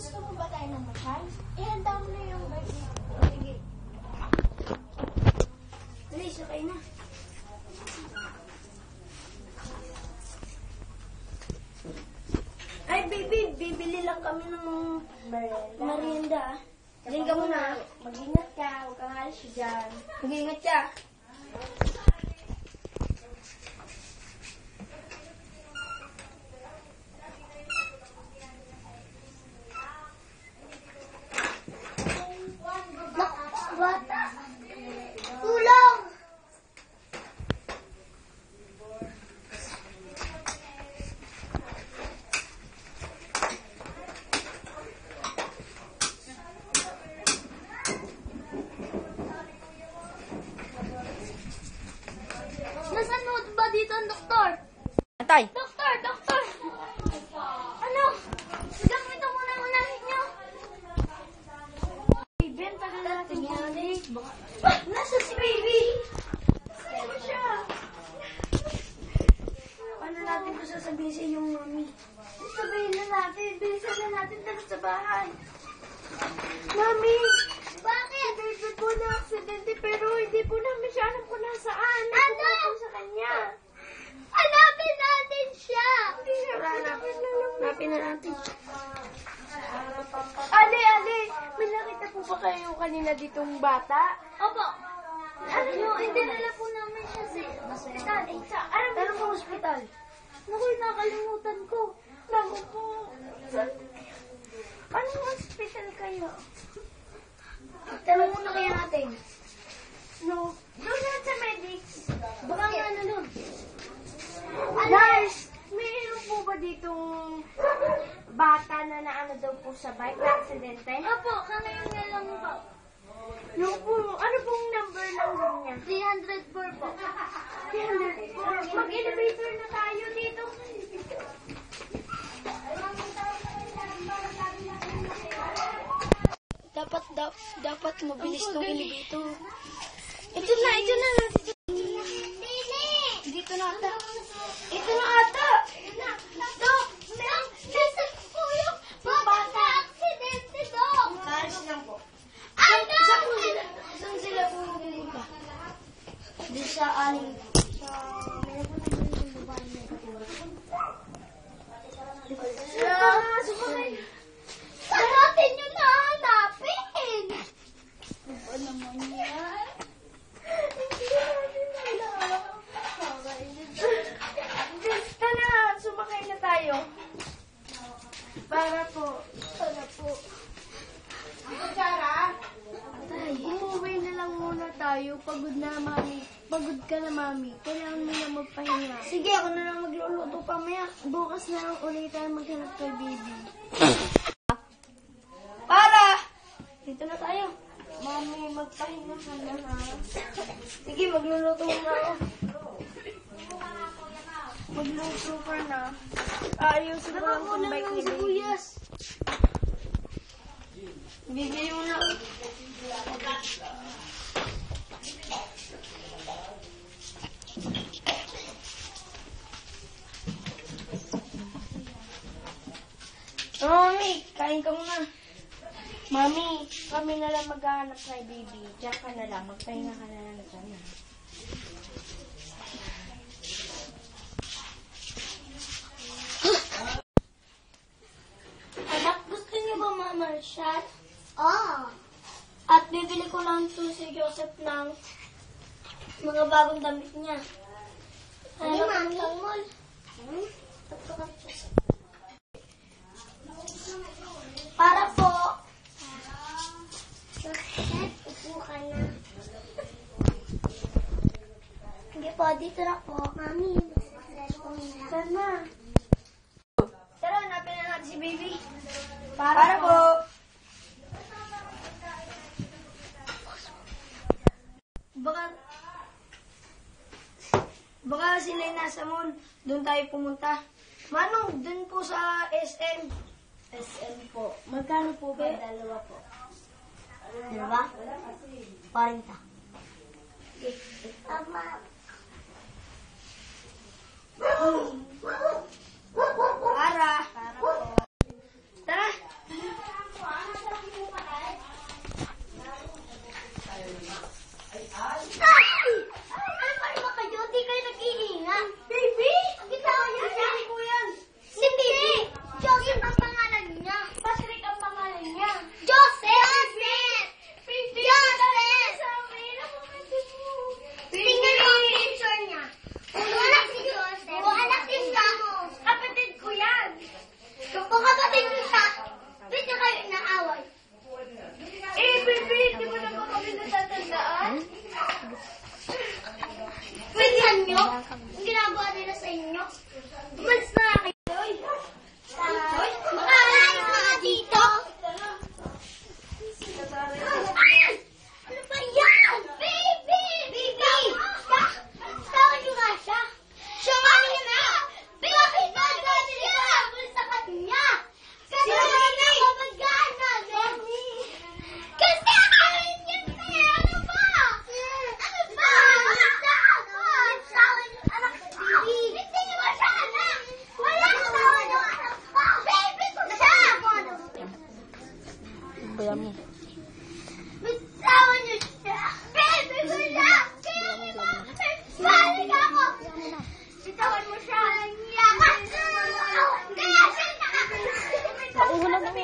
Gusto mo ba tayo ng masyal? Ihanda mo na yung birthday. Sige. Dali, sakay na. Ay, baby, bibili lang kami ng merienda. Diyan ka muna. Mag-ingat ka. Huwag kang alis dyan. Mag-ingat ka. Bata! Tulong! Nasaan ba dito ang doktor? Antay! Doktor! Doktor! Ano? Gamit mo muna ang unahin niyo. Baby, ang tagal natin yan eh. Nasa si baby? Saan siya? Ano natin kung sasabihin sa iyong mami? Sabihin na natin. Bilisan na natin dito sa bahay. Mami! Bakit? Baby po na aksidente pero hindi po namin siya alam kung nasaan. Ano? Po sa kanya. Hanapin natin siya! Hindi siya hanapin na natin. Ali! May nakita po ba kayo kanina ditong bata? Opo. Ano nyo? Hindi nila po namin siya sa ospital. Ano po ospital? Naku, nakalimutan ko. Naku po. Anong ospital kayo? Tanong muna kaya natin. No. Doon na sa medics. Baka nga ano doon. Nurse, mayroon po ba ditong bata na naano daw po sa bike na aksidente? Opo, kanayon nga lang po. No po, ano pong number ng room niya? 304 po. 304. Mag-elevator na tayo dito. Dapat mabilis tong elevator. Ito na. Dito na ata. Ito na ata. Dok, nasa po yung bata aksidente, Dok. Alis lang po. Ano? Saan sila pumunta? Di sa aling... Sumakay. Saratin nyo na hanapin. Ano naman yan? Hindi natin alam. Basta na, sumakay na tayo. Para po. Sarah? Umuwi na lang muna tayo. Pagod na, Mami. Pagod ka na, Mami. Kailangan mo na magpahinga. Sige, ako na lang magluluto pamaya. Bukas na lang ulit tayo maghanap kay baby. Para! Dito na tayo. Mami, magpahinga ka na, ha? Sige, magluluto na ako. Magluluto ka na. Ayusin ko lang kung bike ni baby. Bigay mo na. Mami, kain ka muna. Mami, kami na lang maghahanap kay baby. Diyan ka na lang. Magpahinga ka na lang dyan. Anak, gusto niyo ba ma-marshal? Oo. At bibili ko lang to si Joseph ng mga bagong damit niya. Ano, Mami? Para po. Upo ka na. Hindi po, dito na po. Mami, sana. Tara, hanapin na natin si baby. Para po. Baka sila yung nasa mall. Doon tayo pumunta. Manong, doon po sa SM. SM po. Magkano po ba? Dalawa po. Dalawa? 40. Tama. Para. Tara.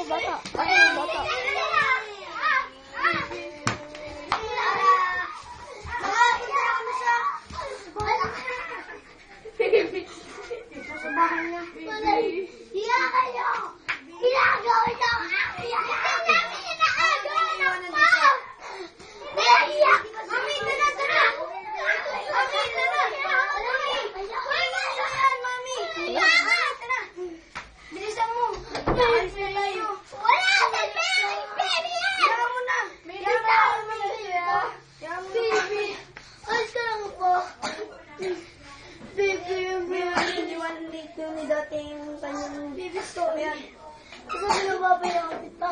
may bata. Bata, may bata. Sa bahay niya. Hiya kayo! Ginagawa niyo! Mami, tara, tara! Mami, tara! Mami! Tara! Bilisan mo! Alis na tayo! Wala na! Baby! Kaya mo na! Baby! Alis ka lang po! Baby, iniwan dito ni dating kanyang baby story. Kasi pinababayaan kita.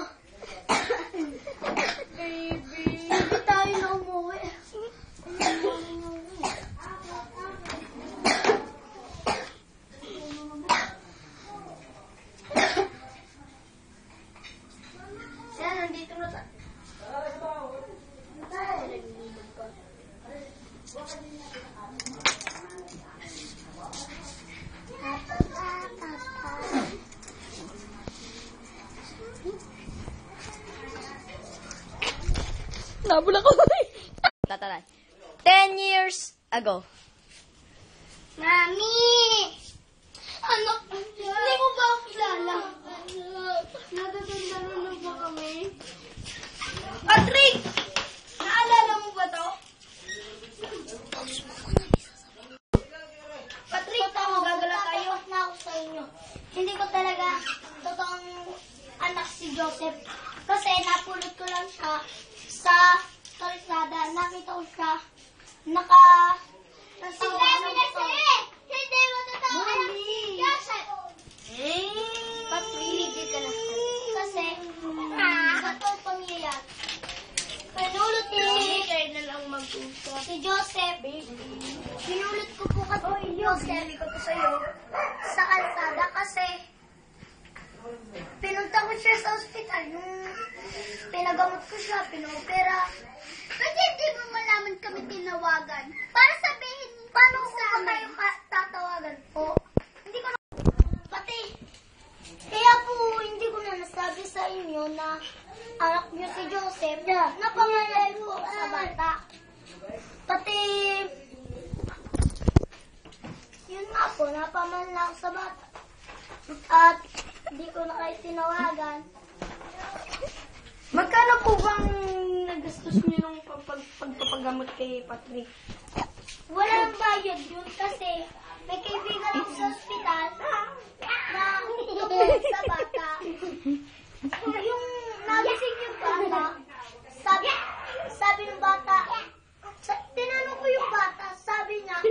Baby! Hindi tayo na umuwi. Siya, nandito na tayo. Nabula ko. Tatalay. 10 years ago. Mami! Ano? Hindi mo ba ako kilala? Natatanda na ba kami? Patrick! Naalala mo ba to? Patrick, gagala tayo. Na ako sa inyo. Hindi ko talaga totoong anak si Joseph. Kasi napulot ko lang siya sa kalsada. Nakita ko siya. Hindi mo totoo anak si Joseph. Patrick, ka na. Kasi, sa itong pangyayari, pinulot ni na lang mag-usap. Si Joseph, pinulot ko po kasi Joseph ko to sa'yo sa kalsada kasi pinunta ko siya sa ospital. Yung pinagamot ko siya, pinopera. Pwede hindi mo malaman kami tinawagan? Para sabihin, paano ko kayo tatawagan po? Hindi ko na... Pati, kaya po hindi ko na nasabi sa inyo na anak niyo si Joseph, napangalay ko sa bata. Pati, yun nga po, napamanla ako sa bata. At hindi ko na kayo tinawagan. Magkano po bang nagastos niyo nung pagpapagamot kay Patrick? Wala nang bayad yun kasi may kaibigan ako sa ospital na tungkol sa bata. Yung nagising yung bata, sabi ng bata, tinanong ko yung bata, sabi niya,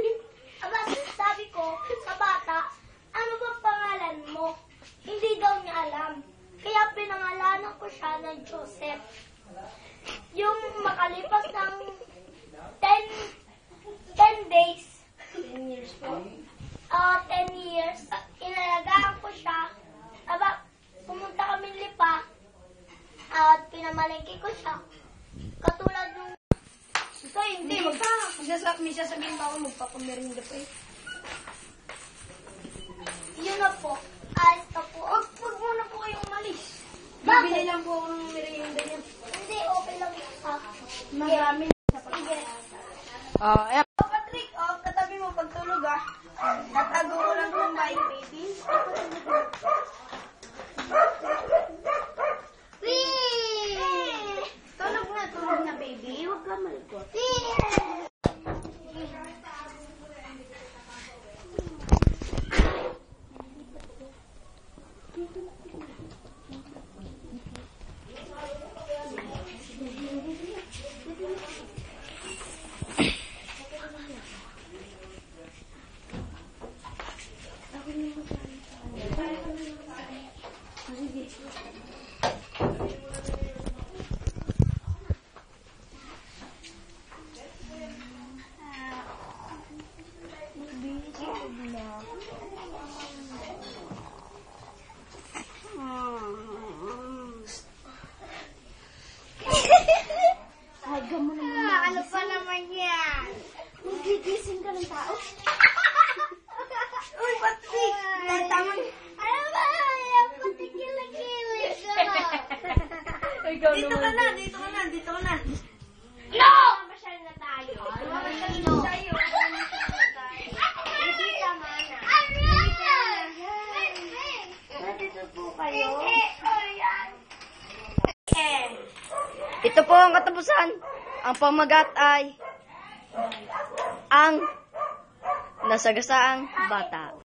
sabi ko sa bata, ano bang pangalan mo? Hindi daw niya alam. Kaya pinangalanan ko siya ng Joseph. Yung makalipas ng 10 days, 10 years po. 10 years, inalagaan ko siya. Pumunta kami Lipa at pinamalengke ko siya. Katulad nung... So, hindi. May sasabihin pa ako magpapamerinda pa eh. Yun na po. Alis ka po. Huwag muna po kayong umalis. Bakit? Bibili lang po ako ng merienda niya. Hindi, okay lang yun. Marami. Sige. Patrick, katabi mo pagtulog ah. Tatago ko lang ng bahay, baby. Tulog na, baby. Huwag ka malikot. Ano pa naman yan? Magigising ka ng tao? Uy, Patrick! Tama. Ano ba? Pati kilig-kilig ka. ikaw Dito ka na, dito ka na, dito ka na. No! Mamasyal na tayo. Mamasyal na tayo. Hindi tama na. Nandito po kayo. Ito po ang katapusan. Ang pamagat ay ang nasagasaang bata.